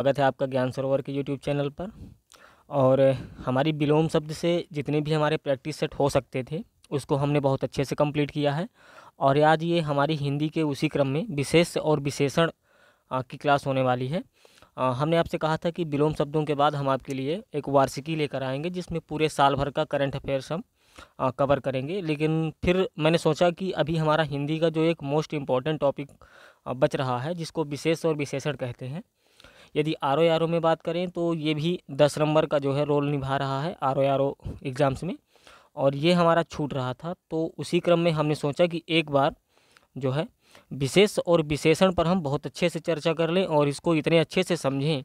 स्वागत है आपका ज्ञान सरोवर के यूट्यूब चैनल पर। और हमारी विलोम शब्द से जितने भी हमारे प्रैक्टिस सेट हो सकते थे उसको हमने बहुत अच्छे से कंप्लीट किया है। और आज ये हमारी हिंदी के उसी क्रम में विशेष और विशेषण की क्लास होने वाली है। हमने आपसे कहा था कि विलोम शब्दों के बाद हम आपके लिए एक वार्षिकी लेकर आएंगे जिसमें पूरे साल भर का करंट अफेयर्स हम कवर करेंगे। लेकिन फिर मैंने सोचा कि अभी हमारा हिंदी का जो एक मोस्ट इम्पॉर्टेंट टॉपिक बच रहा है जिसको विशेष और विशेषण कहते हैं, यदि आर ओ में बात करें तो ये भी 10 नंबर का जो है रोल निभा रहा है आर ओ एग्ज़ाम्स में, और ये हमारा छूट रहा था। तो उसी क्रम में हमने सोचा कि एक बार जो है विशेष और विशेषण पर हम बहुत अच्छे से चर्चा कर लें और इसको इतने अच्छे से समझें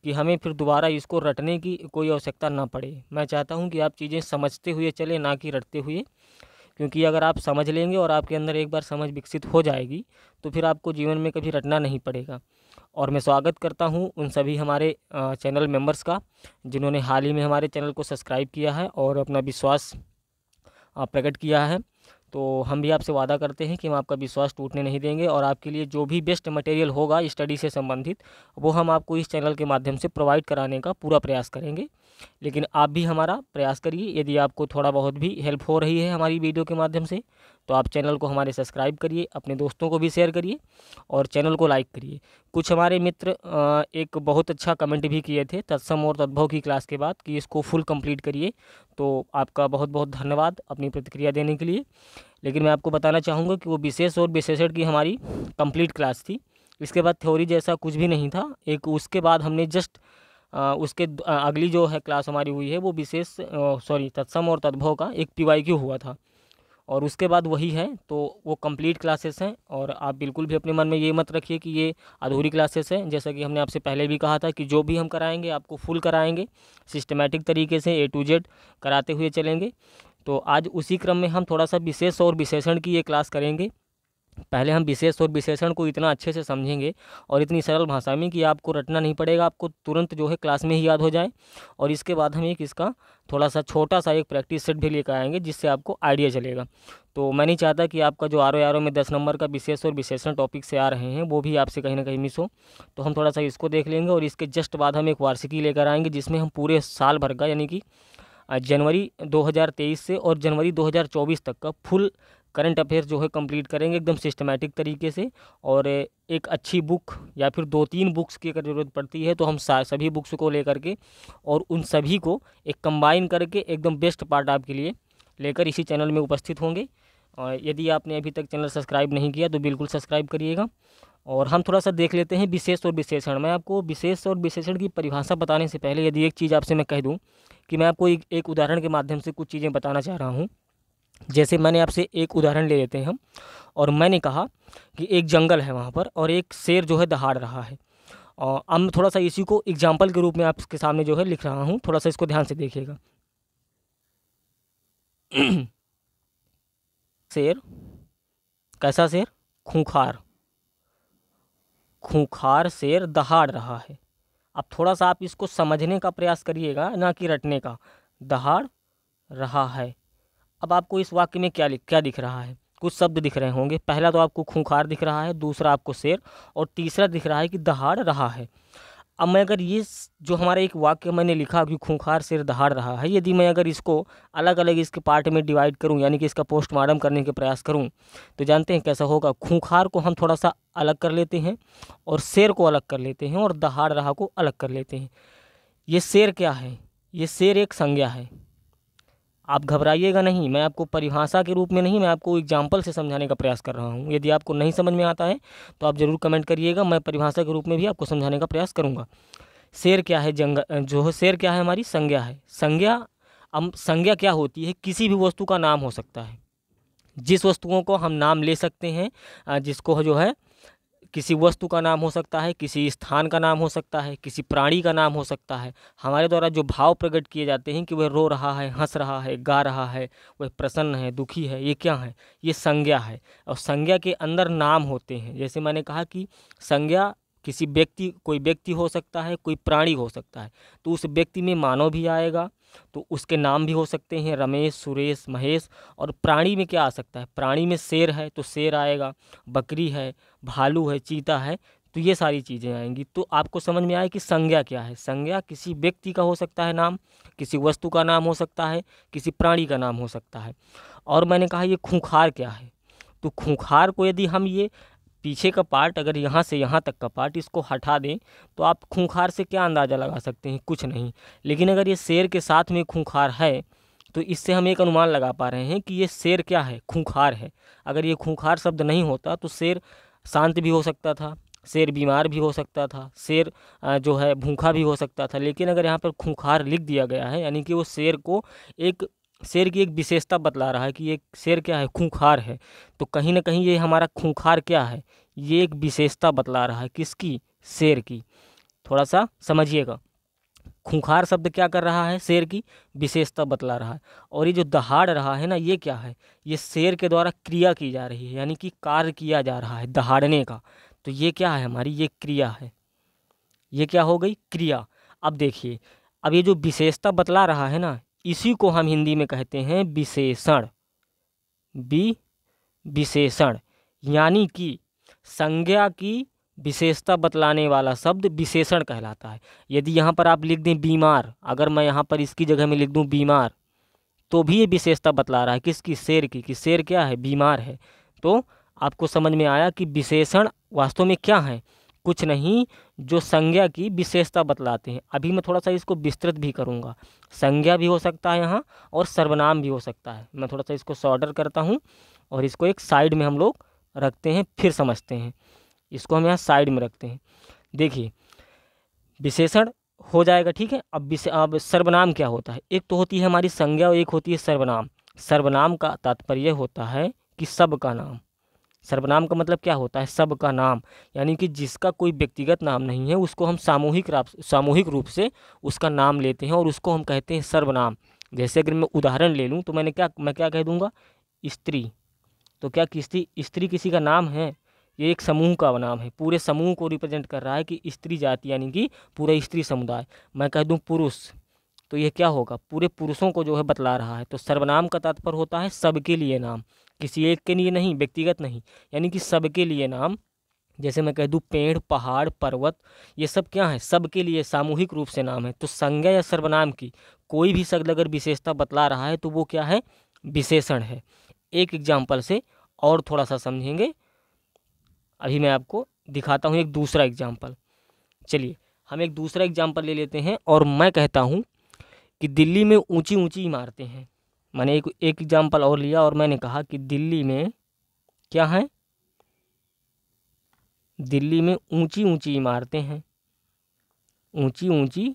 कि हमें फिर दोबारा इसको रटने की कोई आवश्यकता ना पड़े। मैं चाहता हूं कि आप चीज़ें समझते हुए चलें, ना कि रटते हुए, क्योंकि अगर आप समझ लेंगे और आपके अंदर एक बार समझ विकसित हो जाएगी तो फिर आपको जीवन में कभी रटना नहीं पड़ेगा। और मैं स्वागत करता हूं उन सभी हमारे चैनल मेंबर्स का जिन्होंने हाल ही में हमारे चैनल को सब्सक्राइब किया है और अपना विश्वास प्रकट किया है। तो हम भी आपसे वादा करते हैं कि हम आपका विश्वास टूटने नहीं देंगे और आपके लिए जो भी बेस्ट मटेरियल होगा स्टडी से संबंधित वो हम आपको इस चैनल के माध्यम से प्रोवाइड कराने का पूरा प्रयास करेंगे। लेकिन आप भी हमारा प्रयास करिए। यदि आपको थोड़ा बहुत भी हेल्प हो रही है हमारी वीडियो के माध्यम से तो आप चैनल को हमारे सब्सक्राइब करिए, अपने दोस्तों को भी शेयर करिए और चैनल को लाइक करिए। कुछ हमारे मित्र एक बहुत अच्छा कमेंट भी किए थे तत्सम और तद्भव की क्लास के बाद कि इसको फुल कंप्लीट करिए, तो आपका बहुत बहुत धन्यवाद अपनी प्रतिक्रिया देने के लिए। लेकिन मैं आपको बताना चाहूँगा कि वो विशेष और विशेषण की हमारी कंप्लीट क्लास थी। इसके बाद थ्योरी जैसा कुछ भी नहीं था। एक उसके बाद हमने जस्ट उसके अगली जो है क्लास हमारी हुई है वो विशेष तत्सम और तद्भव का एक PYQ हुआ था और उसके बाद वही है। तो वो कंप्लीट क्लासेस हैं और आप बिल्कुल भी अपने मन में ये मत रखिए कि ये अधूरी क्लासेस हैं। जैसा कि हमने आपसे पहले भी कहा था कि जो भी हम कराएंगे आपको फुल कराएंगे, सिस्टमेटिक तरीके से A to Z कराते हुए चलेंगे। तो आज उसी क्रम में हम थोड़ा सा विशेष और विशेषण की ये क्लास करेंगे। पहले हम विशेष और विशेषण को इतना अच्छे से समझेंगे और इतनी सरल भाषा में कि आपको रटना नहीं पड़ेगा, आपको तुरंत जो है क्लास में ही याद हो जाए। और इसके बाद हम एक इसका थोड़ा सा छोटा सा एक प्रैक्टिस सेट भी लेकर आएंगे जिससे आपको आइडिया चलेगा। तो मैं नहीं चाहता कि आपका जो आर ओ में 10 नंबर का विशेष और विशेषण टॉपिक से आ रहे हैं वो भी आपसे कहीं ना कहीं मिस हो। तो हम थोड़ा सा इसको देख लेंगे और इसके जस्ट बाद हम एक वार्षिकी लेकर आएंगे जिसमें हम पूरे साल भर का यानी कि जनवरी 2023 से और जनवरी 2024 तक का फुल करंट अफेयर्स जो है कंप्लीट करेंगे एकदम सिस्टमेटिक तरीके से। और एक अच्छी बुक या फिर 2-3 बुक्स की अगर ज़रूरत पड़ती है तो हम सभी बुक्स को लेकर के और उन सभी को एक कंबाइन करके एकदम बेस्ट पार्ट आपके लिए लेकर इसी चैनल में उपस्थित होंगे। और यदि आपने अभी तक चैनल सब्सक्राइब नहीं किया तो बिल्कुल सब्सक्राइब करिएगा। और हम थोड़ा सा देख लेते हैं विशेष और विशेषण। मैं आपको विशेष और विशेषण की परिभाषा बताने से पहले यदि एक चीज़ आपसे मैं कह दूं कि मैं आपको एक उदाहरण के माध्यम से कुछ चीज़ें बताना चाह रहा हूं। जैसे मैंने आपसे एक उदाहरण ले लेते हैं हम, और मैंने कहा कि एक जंगल है वहाँ पर और एक शेर जो है दहाड़ रहा है। और अब मैं थोड़ा सा इसी को एग्जाम्पल के रूप में आपके सामने जो है लिख रहा हूँ, थोड़ा सा इसको ध्यान से देखिएगा। शेर, कैसा शेर? खूंखार। खूंखार शेर दहाड़ रहा है। अब थोड़ा सा आप इसको समझने का प्रयास करिएगा, ना कि रटने का। दहाड़ रहा है। अब आपको इस वाक्य में क्या दिख रहा है? कुछ शब्द दिख रहे होंगे। पहला तो आपको खूंखार दिख रहा है, दूसरा आपको शेर, और तीसरा दिख रहा है कि दहाड़ रहा है। अब मैं अगर ये जो हमारा एक वाक्य मैंने लिखा कि खूंखार शेर दहाड़ रहा है, यदि मैं अगर इसको अलग अलग इसके पार्ट में डिवाइड करूं यानी कि इसका पोस्टमार्टम करने के प्रयास करूं तो जानते हैं कैसा होगा? खूंखार को हम थोड़ा सा अलग कर लेते हैं और शेर को अलग कर लेते हैं और दहाड़ रहा को अलग कर लेते हैं। ये शेर क्या है? ये शेर एक संज्ञा है। आप घबराइएगा नहीं, मैं आपको परिभाषा के रूप में नहीं, मैं आपको एग्जाम्पल से समझाने का प्रयास कर रहा हूँ। यदि आपको नहीं समझ में आता है तो आप ज़रूर कमेंट करिएगा, मैं परिभाषा के रूप में भी आपको समझाने का प्रयास करूँगा। शेर क्या है? जो है शेर क्या है? हमारी संज्ञा है। संज्ञा, अब संज्ञा क्या होती है? किसी भी वस्तु का नाम हो सकता है। जिस वस्तुओं को हम नाम ले सकते हैं, जिसको जो है किसी वस्तु का नाम हो सकता है, किसी स्थान का नाम हो सकता है, किसी प्राणी का नाम हो सकता है। हमारे द्वारा जो भाव प्रकट किए जाते हैं कि वह रो रहा है, हंस रहा है, गा रहा है, वह प्रसन्न है, दुखी है, ये क्या है? ये संज्ञा है। और संज्ञा के अंदर नाम होते हैं। जैसे मैंने कहा कि संज्ञा किसी व्यक्ति, कोई व्यक्ति हो सकता है, कोई प्राणी हो सकता है। तो उस व्यक्ति में मानव भी आएगा तो उसके नाम भी हो सकते हैं रमेश, सुरेश, महेश। और प्राणी में क्या आ सकता है? प्राणी में शेर है तो शेर आएगा, बकरी है, भालू है, चीता है, तो ये सारी चीज़ें आएंगी। तो आपको समझ में आए कि संज्ञा क्या है। संज्ञा किसी व्यक्ति का हो सकता है नाम, किसी वस्तु का नाम हो सकता है, किसी प्राणी का नाम हो सकता है। और मैंने कहा ये खूंखार क्या है, तो खूंखार को यदि हम ये पीछे का पार्ट, अगर यहाँ से यहाँ तक का पार्ट इसको हटा दें तो आप खूंखार से क्या अंदाज़ा लगा सकते हैं, कुछ नहीं। लेकिन अगर ये शेर के साथ में खूंखार है तो इससे हम एक अनुमान लगा पा रहे हैं कि ये शेर क्या है, खूंखार है। अगर ये खूंखार शब्द नहीं होता तो शेर शांत भी हो सकता था, शेर बीमार भी हो सकता था, शेर जो है भूखा भी हो सकता था। लेकिन अगर यहाँ पर खूंखार लिख दिया गया है यानी कि वो शेर को एक शेर की एक विशेषता बतला रहा है कि ये शेर क्या है, खूंखार है। तो कहीं ना कहीं ये हमारा खूंखार क्या है, ये एक विशेषता बतला रहा है, किसकी, शेर की। थोड़ा सा समझिएगा, खूंखार शब्द क्या कर रहा है, शेर की विशेषता बतला रहा है। और ये जो दहाड़ रहा है ना, ये क्या है, ये शेर के द्वारा क्रिया की जा रही है, यानी कि कार्य किया जा रहा है दहाड़ने का। तो ये क्या है हमारी, ये क्रिया है, ये क्या हो गई, क्रिया। अब देखिए, अब ये जो विशेषता बतला रहा है ना, इसी को हम हिंदी में कहते हैं विशेषण। विशेषण यानी कि संज्ञा की विशेषता बतलाने वाला शब्द विशेषण कहलाता है। यदि यहाँ पर आप लिख दें बीमार, अगर मैं यहाँ पर इसकी जगह में लिख दूँ बीमार, तो भी ये विशेषता बतला रहा है किसकी, शेर की, कि शेर क्या है, बीमार है। तो आपको समझ में आया कि विशेषण वास्तव में क्या है, कुछ नहीं, जो संज्ञा की विशेषता बतलाते हैं। अभी मैं थोड़ा सा इसको विस्तृत भी करूँगा। संज्ञा भी हो सकता है यहाँ और सर्वनाम भी हो सकता है। मैं थोड़ा सा इसको सॉर्डर करता हूँ और इसको एक साइड में हम लोग रखते हैं, फिर समझते हैं। इसको हम यहाँ साइड में रखते हैं। देखिए, विशेषण हो जाएगा, ठीक है। अब सर्वनाम क्या होता है, एक तो होती है हमारी संज्ञा और एक होती है सर्वनाम। सर्वनाम का तात्पर्य होता है कि सब का नाम। सर्वनाम का मतलब क्या होता है, सब का नाम, यानी कि जिसका कोई व्यक्तिगत नाम नहीं है उसको हम सामूहिक रूप से उसका नाम लेते हैं और उसको हम कहते हैं सर्वनाम। जैसे अगर मैं उदाहरण ले लूँ तो मैं क्या कह दूँगा, स्त्री। तो क्या स्त्री किसी का नाम है, ये एक समूह का नाम है, पूरे समूह को रिप्रेजेंट कर रहा है कि स्त्री जाति यानी कि पूरा स्त्री समुदाय। मैं कह दूं पुरुष, तो ये क्या होगा, पूरे पुरुषों को जो है बतला रहा है। तो सर्वनाम का तात्पर्य होता है सबके लिए नाम, किसी एक के लिए नहीं, व्यक्तिगत नहीं, यानी कि सबके लिए नाम। जैसे मैं कह दूं पेड़, पहाड़, पर्वत, ये सब क्या है, सबके लिए सामूहिक रूप से नाम है। तो संज्ञा या सर्वनाम की कोई भी शब्द अगर विशेषता बतला रहा है तो वो क्या है, विशेषण है। एक एग्जाम्पल से और थोड़ा सा समझेंगे। अभी मैं आपको दिखाता हूँ एक दूसरा एग्जाम्पल। चलिए हम एक दूसरा एग्जाम्पल ले लेते हैं और मैं कहता हूँ कि दिल्ली में ऊंची ऊंची इमारतें हैं। मैंने एक एग्जाम्पल और लिया और मैंने कहा कि दिल्ली में क्या है, दिल्ली में ऊंची ऊंची इमारतें हैं, ऊंची ऊंची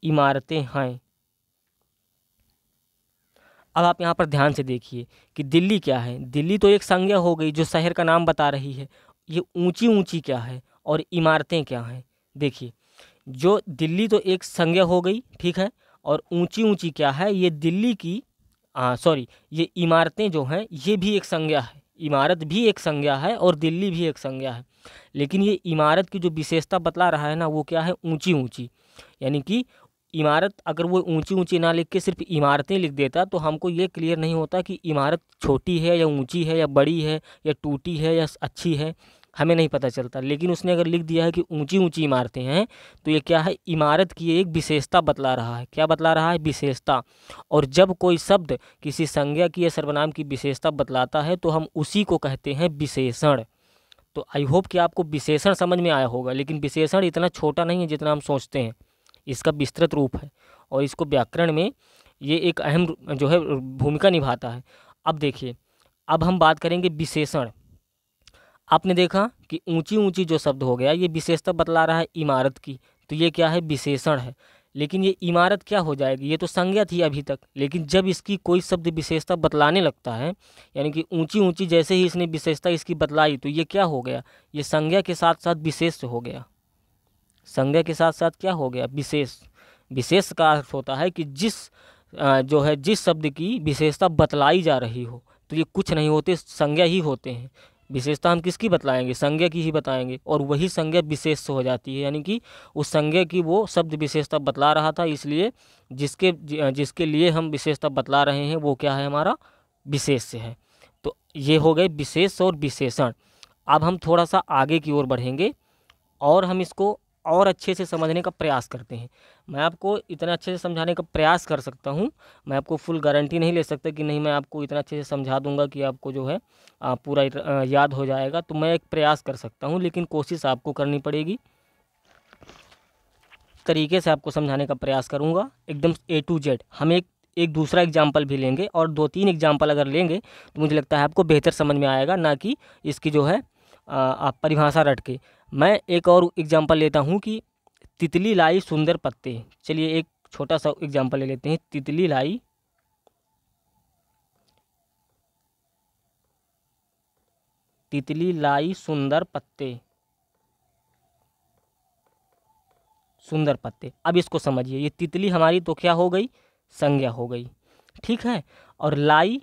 इमारतें हैं। अब आप यहाँ पर ध्यान से देखिए कि दिल्ली क्या है, दिल्ली तो एक संज्ञा हो गई जो शहर का नाम बता रही है। ये ऊंची ऊंची क्या है और इमारतें क्या हैं। देखिए, जो दिल्ली तो एक संज्ञा हो गई, ठीक है, और ऊंची ऊंची क्या है, ये दिल्ली की ये इमारतें जो हैं ये भी एक संज्ञा है। इमारत भी एक संज्ञा है और दिल्ली भी एक संज्ञा है। लेकिन ये इमारत की जो विशेषता बतला रहा है ना, वो क्या है, ऊंची ऊंची। यानी कि इमारत अगर वो ऊंची ऊंची ना लिख के सिर्फ इमारतें लिख देता तो हमको ये क्लियर नहीं होता कि इमारत छोटी है या ऊंची है या बड़ी है या टूटी है या अच्छी है, हमें नहीं पता चलता। लेकिन उसने अगर लिख दिया है कि ऊंची ऊंची इमारतें हैं तो ये क्या है, इमारत की एक विशेषता बतला रहा है। क्या बतला रहा है, विशेषता। और जब कोई शब्द किसी संज्ञा की या सर्वनाम की विशेषता बतलाता है तो हम उसी को कहते हैं विशेषण। तो आई होप कि आपको विशेषण समझ में आया होगा। लेकिन विशेषण इतना छोटा नहीं है जितना हम सोचते हैं, इसका विस्तृत रूप है और इसको व्याकरण में ये एक अहम जो है भूमिका निभाता है। अब देखिए, अब हम बात करेंगे विशेषण। आपने देखा कि ऊंची ऊंची जो शब्द हो गया ये विशेषता बतला रहा है इमारत की, तो ये क्या है, विशेषण है। लेकिन ये इमारत क्या हो जाएगी, ये तो संज्ञा थी अभी तक। लेकिन जब इसकी कोई शब्द विशेषता बतलाने लगता है, यानी कि ऊंची ऊंची जैसे ही इसने विशेषता इसकी बतलाई तो ये क्या हो गया, ये संज्ञा के साथ साथ विशेष हो गया। संज्ञा के साथ साथ क्या हो गया, विशेष। विशेष का अर्थ होता है कि जिस शब्द की विशेषता बतलाई जा रही हो। तो ये कुछ नहीं होते, संज्ञा ही होते हैं। विशेषता हम किसकी बतलाएंगे, संज्ञा की ही बताएंगे, और वही संज्ञा विशेष से हो जाती है। यानी कि उस संज्ञा की वो शब्द विशेषता बतला रहा था, इसलिए जिसके लिए हम विशेषता बतला रहे हैं वो क्या है, हमारा विशेष है। तो ये हो गए विशेष और विशेषण। अब हम थोड़ा सा आगे की ओर बढ़ेंगे और हम इसको और अच्छे से समझने का प्रयास करते हैं। मैं आपको इतना अच्छे से समझाने का प्रयास कर सकता हूँ, मैं आपको फुल गारंटी नहीं ले सकता कि नहीं मैं आपको इतना अच्छे से समझा दूंगा कि आपको जो है पूरा याद हो जाएगा। तो मैं एक प्रयास कर सकता हूँ, लेकिन कोशिश आपको करनी पड़ेगी। तरीके से आपको समझाने का प्रयास करूँगा एकदम A to Z। हम एक दूसरा एग्जाम्पल भी लेंगे और 2-3 एग्जाम्पल अगर लेंगे तो मुझे लगता है आपको बेहतर समझ में आएगा, ना कि इसकी जो है आप परिभाषा रट के। मैं एक और एग्जाम्पल लेता हूँ कि तितली लाई सुंदर पत्ते। चलिए एक छोटा सा एग्जाम्पल ले लेते हैं। तितली लाई सुंदर पत्ते, सुंदर पत्ते। अब इसको समझिए, ये तितली हमारी तो क्या हो गई, संज्ञा हो गई, ठीक है। और लाई,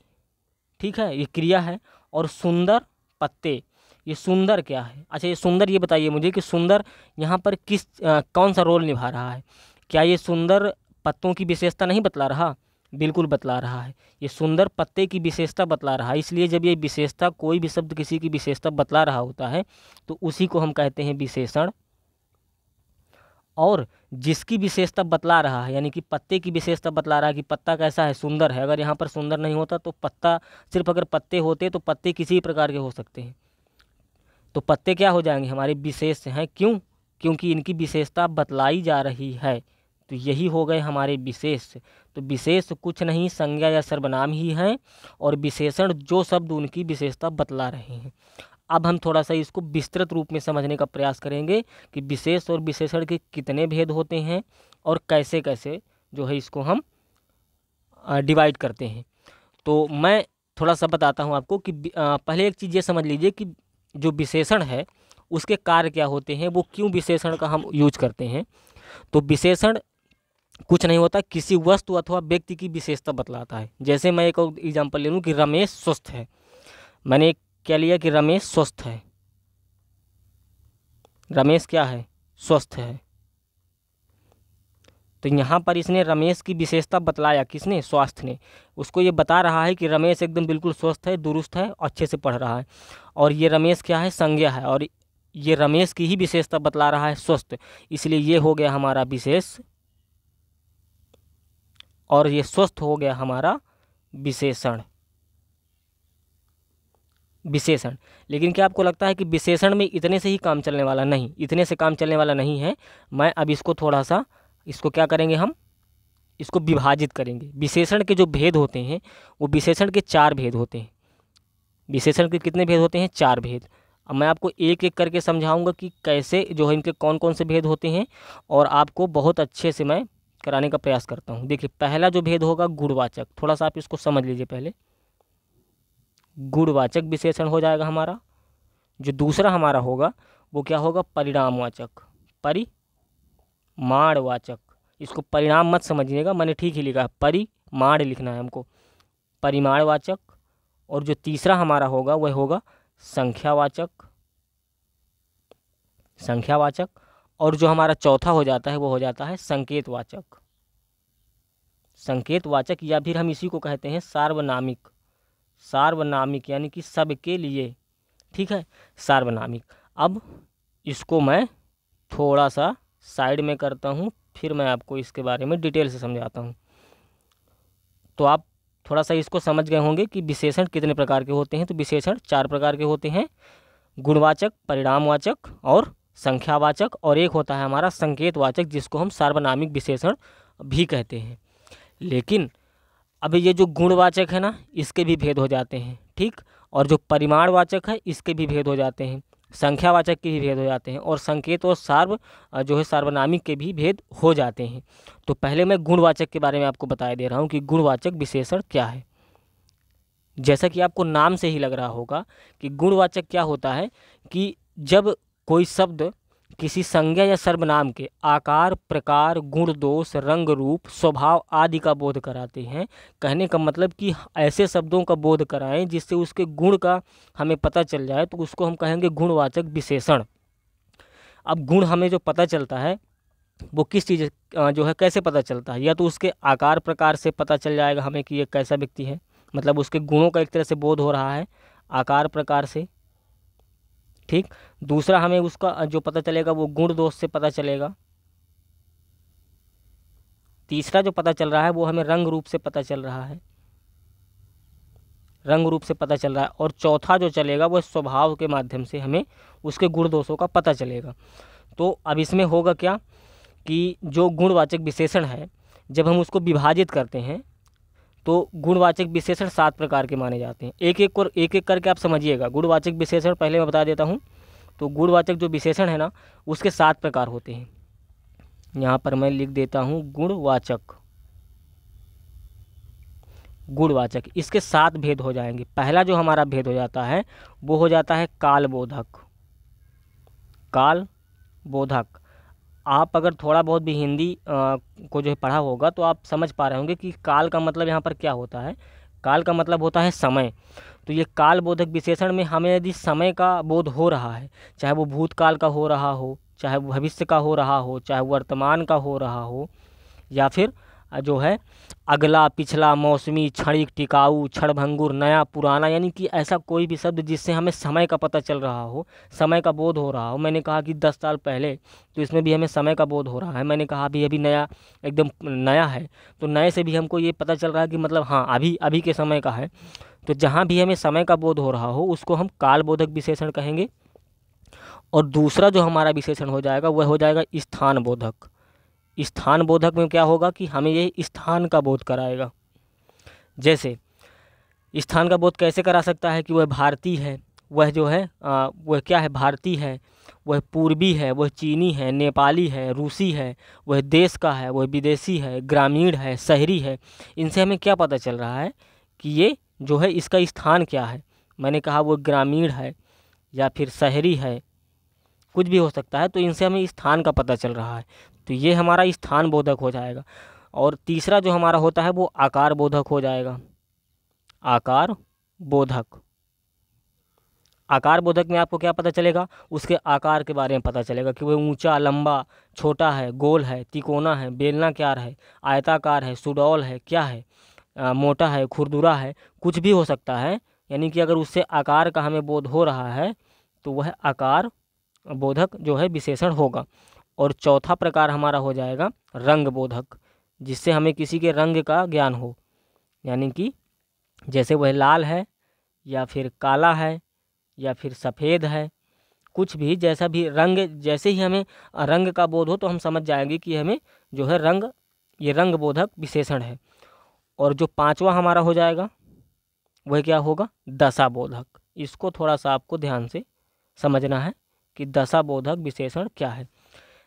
ठीक है, ये क्रिया है। और सुंदर पत्ते, ये सुंदर क्या है? अच्छा, ये सुंदर, ये बताइए मुझे कि सुंदर यहाँ पर कौन सा रोल निभा रहा है? क्या ये सुंदर पत्तों की विशेषता नहीं बतला रहा? बिल्कुल बतला रहा है। ये सुंदर पत्ते की विशेषता बतला रहा है। इसलिए जब ये विशेषता, कोई भी शब्द किसी की विशेषता बतला रहा होता है तो उसी को हम कहते हैं विशेषण। और जिसकी विशेषता बतला रहा है, यानी कि पत्ते की विशेषता बतला रहा है कि पत्ता कैसा है, सुंदर है। अगर यहाँ पर सुंदर नहीं होता तो पत्ता, सिर्फ अगर पत्ते होते तो पत्ते किसी प्रकार के हो सकते हैं, तो पत्ते क्या हो जाएंगे, हमारे विशेष हैं। क्यों? क्योंकि इनकी विशेषता बतलाई जा रही है। तो यही हो गए हमारे विशेष। तो विशेष कुछ नहीं, संज्ञा या सर्वनाम ही है, और विशेषण जो शब्द उनकी विशेषता बतला रहे हैं। अब हम थोड़ा सा इसको विस्तृत रूप में समझने का प्रयास करेंगे कि विशेष और विशेषण के कितने भेद होते हैं और कैसे कैसे जो है इसको हम डिवाइड करते हैं। तो मैं थोड़ा सा बताता हूँ आपको कि पहले एक चीज़ ये समझ लीजिए कि जो विशेषण है उसके कार्य क्या होते हैं, वो क्यों विशेषण का हम यूज करते हैं। तो विशेषण कुछ नहीं होता, किसी वस्तु अथवा व्यक्ति की विशेषता बतलाता है। जैसे मैं एक और एग्जांपल ले लूँ कि रमेश स्वस्थ है। मैंने क्या लिया कि रमेश स्वस्थ है। रमेश क्या है, स्वस्थ है। तो यहाँ पर इसने रमेश की विशेषता बतलाया, किसने, स्वास्थ्य ने। उसको ये बता रहा है कि रमेश एकदम बिल्कुल स्वस्थ है, दुरुस्त है, अच्छे से पढ़ रहा है। और ये रमेश क्या है, संज्ञा है, और ये रमेश की ही विशेषता बतला रहा है, स्वस्थ। इसलिए ये हो गया हमारा विशेष और ये स्वस्थ हो गया हमारा विशेषण। विशेषण। लेकिन क्या आपको लगता है कि विशेषण में इतने से ही काम चलने वाला नहीं, इतने से काम चलने वाला नहीं है। मैं अब इसको थोड़ा सा, इसको क्या करेंगे, हम इसको विभाजित करेंगे। विशेषण के जो भेद होते हैं वो विशेषण के 4 भेद होते हैं। विशेषण के कितने भेद होते हैं, 4 भेद। अब मैं आपको एक एक करके समझाऊंगा कि कैसे जो है इनके कौन कौन से भेद होते हैं, और आपको बहुत अच्छे से मैं कराने का प्रयास करता हूँ। देखिए, पहला जो भेद होगा गुणवाचक। थोड़ा सा आप इसको समझ लीजिए पहले। गुणवाचक विशेषण हो जाएगा हमारा। जो दूसरा हमारा होगा वो क्या होगा, परिणामवाचक, परिमाणवाचक। इसको परिणाम मत समझिएगा, मैंने ठीक ही लिखा है, परिमाण लिखना है हमको, परिमाणवाचक। और जो तीसरा हमारा होगा वह होगा संख्यावाचक, संख्यावाचक। और जो हमारा चौथा हो जाता है वो हो जाता है संकेतवाचक, संकेतवाचक, या फिर हम इसी को कहते हैं सार्वनामिक। सार्वनामिक यानी कि सबके लिए, ठीक है, सार्वनामिक। अब इसको मैं थोड़ा सा साइड में करता हूँ, फिर मैं आपको इसके बारे में डिटेल से समझाता हूँ। तो आप थोड़ा सा इसको समझ गए होंगे कि विशेषण कितने प्रकार के होते हैं। तो विशेषण 4 प्रकार के होते हैं, गुणवाचक, परिणामवाचक और संख्यावाचक, और एक होता है हमारा संकेतवाचक, जिसको हम सार्वनामिक विशेषण भी कहते हैं। लेकिन अब ये जो गुणवाचक है ना, इसके भी भेद हो जाते हैं, ठीक। और जो परिमाणवाचक है इसके भी भेद हो जाते हैं, संख्यावाचक के भी भेद हो जाते हैं, और संकेत और जो है सार्वनामिक के भी भेद हो जाते हैं। तो पहले मैं गुणवाचक के बारे में आपको बता दे रहा हूँ कि गुणवाचक विशेषण क्या है। जैसा कि आपको नाम से ही लग रहा होगा कि गुणवाचक क्या होता है, कि जब कोई शब्द किसी संज्ञा या सर्वनाम के आकार, प्रकार, गुण, दोष, रंग, रूप, स्वभाव आदि का बोध कराते हैं। कहने का मतलब कि ऐसे शब्दों का बोध कराएं जिससे उसके गुण का हमें पता चल जाए, तो उसको हम कहेंगे गुणवाचक विशेषण। अब गुण हमें जो पता चलता है वो किस चीज़ जो है कैसे पता चलता है, या तो उसके आकार प्रकार से पता चल जाएगा हमें कि ये कैसा व्यक्ति है, मतलब उसके गुणों का एक तरह से बोध हो रहा है आकार प्रकार से। ठीक, दूसरा हमें उसका जो पता चलेगा वो गुण दोष से पता चलेगा। तीसरा जो पता चल रहा है वो हमें रंग रूप से पता चल रहा है, रंग रूप से पता चल रहा है। और चौथा जो चलेगा वो स्वभाव के माध्यम से हमें उसके गुण दोषों का पता चलेगा। तो अब इसमें होगा क्या कि जो गुणवाचक विशेषण है जब हम उसको विभाजित करते हैं तो गुणवाचक विशेषण 7 प्रकार के माने जाते हैं। एक एक करके आप समझिएगा। गुणवाचक विशेषण पहले मैं बता देता हूँ। तो गुणवाचक जो विशेषण है ना उसके 7 प्रकार होते हैं। यहाँ पर मैं लिख देता हूँ गुणवाचक। गुणवाचक इसके 7 भेद हो जाएंगे। पहला जो हमारा भेद हो जाता है वो हो जाता है कालबोधक। कालबोधक, आप अगर थोड़ा बहुत भी हिंदी को जो है पढ़ा होगा तो आप समझ पा रहे होंगे कि काल का मतलब यहाँ पर क्या होता है। काल का मतलब होता है समय। तो ये कालबोधक विशेषण में हमें यदि समय का बोध हो रहा है, चाहे वो भूतकाल का हो रहा हो, चाहे वो भविष्य का हो रहा हो, चाहे वर्तमान का हो रहा हो, या फिर जो है अगला पिछला मौसमी क्षणिक टिकाऊ क्षणभंगुर नया पुराना, यानी कि ऐसा कोई भी शब्द जिससे हमें समय का पता चल रहा हो, समय का बोध हो रहा हो। मैंने कहा कि 10 साल पहले, तो इसमें भी हमें समय का बोध हो रहा है। मैंने कहा अभी अभी नया, एकदम नया है, तो नए से भी हमको ये पता चल रहा है कि मतलब हाँ अभी अभी के समय का है। तो जहाँ भी हमें समय का बोध हो रहा हो उसको हम कालबोधक विशेषण कहेंगे। और दूसरा जो हमारा विशेषण हो जाएगा वह हो जाएगा स्थान बोधक। स्थान बोधक में क्या होगा कि हमें ये स्थान का बोध कराएगा। जैसे स्थान का बोध कैसे करा सकता है कि वह भारतीय है, वह जो है वह क्या है, भारतीय है, वह पूर्वी है, वह चीनी है, नेपाली है, रूसी है, वह देश का है, वह विदेशी है, ग्रामीण है, शहरी है। इनसे हमें क्या पता चल रहा है कि ये जो है इसका स्थान क्या है। मैंने कहा वो ग्रामीण है या फिर शहरी है, कुछ भी हो सकता है। तो इनसे हमें स्थान का पता चल रहा है। तो ये हमारा स्थान बोधक हो जाएगा। और तीसरा जो हमारा होता है वो आकार बोधक हो जाएगा। आकार बोधक, आकार बोधक में आपको क्या पता चलेगा, उसके आकार के बारे में पता चलेगा कि वह ऊंचा लंबा छोटा है, गोल है, तिकोना है, बेलनाकार है, आयताकार है, सुडौल है, क्या है, मोटा है, खुरदुरा है, कुछ भी हो सकता है। यानी कि अगर उससे आकार का हमें बोध हो रहा है तो वह आकार बोधक जो है विशेषण होगा। और चौथा प्रकार हमारा हो जाएगा रंग बोधक, जिससे हमें किसी के रंग का ज्ञान हो। यानी कि जैसे वह लाल है या फिर काला है या फिर सफ़ेद है, कुछ भी जैसा भी रंग, जैसे ही हमें रंग का बोध हो तो हम समझ जाएंगे कि हमें जो है रंग, ये रंग बोधक विशेषण है। और जो पांचवा हमारा हो जाएगा वह क्या होगा, दशा बोधक। इसको थोड़ा सा आपको ध्यान से समझना है कि दशा बोधक विशेषण क्या है।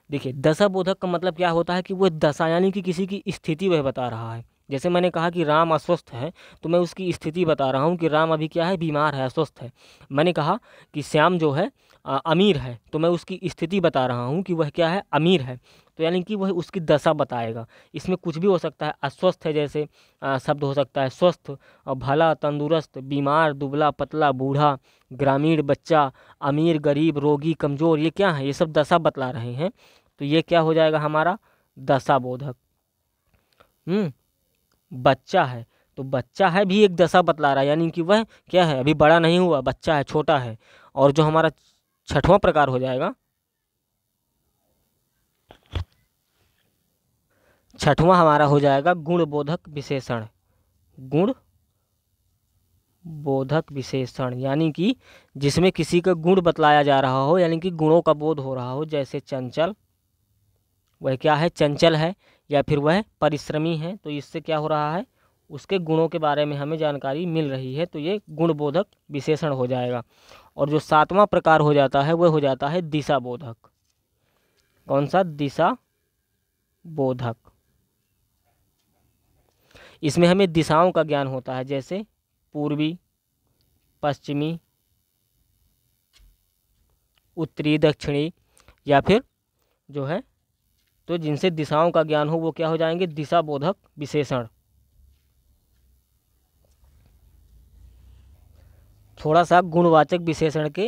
देखिए दशा बोधक का मतलब क्या होता है कि वह दशा यानी कि किसी की स्थिति वह बता रहा है। जैसे मैंने कहा कि राम अस्वस्थ है तो मैं उसकी स्थिति बता रहा हूँ कि राम अभी क्या है, बीमार है, अस्वस्थ है। मैंने कहा कि श्याम जो है अमीर है तो मैं उसकी स्थिति बता रहा हूँ कि वह क्या है, अमीर है। तो यानी कि वह उसकी दशा बताएगा। इसमें कुछ भी हो सकता है। अस्वस्थ है जैसे शब्द हो सकता है स्वस्थ, भला, तंदुरुस्त, बीमार, दुबला पतला, बूढ़ा, ग्रामीण, बच्चा, अमीर, गरीब, रोगी, कमज़ोर, ये क्या है, ये सब दशा बतला रहे हैं। तो ये क्या हो जाएगा हमारा दशा बोधक। बच्चा है तो बच्चा है भी एक दशा बतला रहा है, यानी कि वह क्या है, अभी बड़ा नहीं हुआ, बच्चा है, छोटा है। और जो हमारा छठवां प्रकार हो जाएगा, छठवां हमारा हो जाएगा गुण बोधक विशेषण। गुण बोधक विशेषण यानी कि जिसमें किसी का गुण बतलाया जा रहा हो, यानी कि गुणों का बोध हो रहा हो। जैसे चंचल, वह क्या है, चंचल है, या फिर वह परिश्रमी है। तो इससे क्या हो रहा है, उसके गुणों के बारे में हमें जानकारी मिल रही है। तो ये गुणबोधक विशेषण हो जाएगा। और जो सातवां प्रकार हो जाता है वह हो जाता है दिशा बोधक। कौन सा, दिशा बोधक। इसमें हमें दिशाओं का ज्ञान होता है। जैसे पूर्वी, पश्चिमी, उत्तरी, दक्षिणी, या फिर जो है तो जिनसे दिशाओं का ज्ञान हो वो क्या हो जाएंगे, दिशा बोधक विशेषण। थोड़ा सा गुणवाचक विशेषण के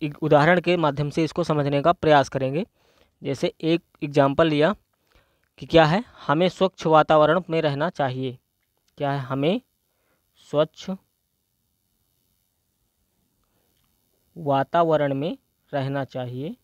एक उदाहरण के माध्यम से इसको समझने का प्रयास करेंगे। जैसे एक एग्जाम्पल लिया कि क्या है, हमें स्वच्छ वातावरण में रहना चाहिए। क्या है, हमें स्वच्छ वातावरण में रहना चाहिए।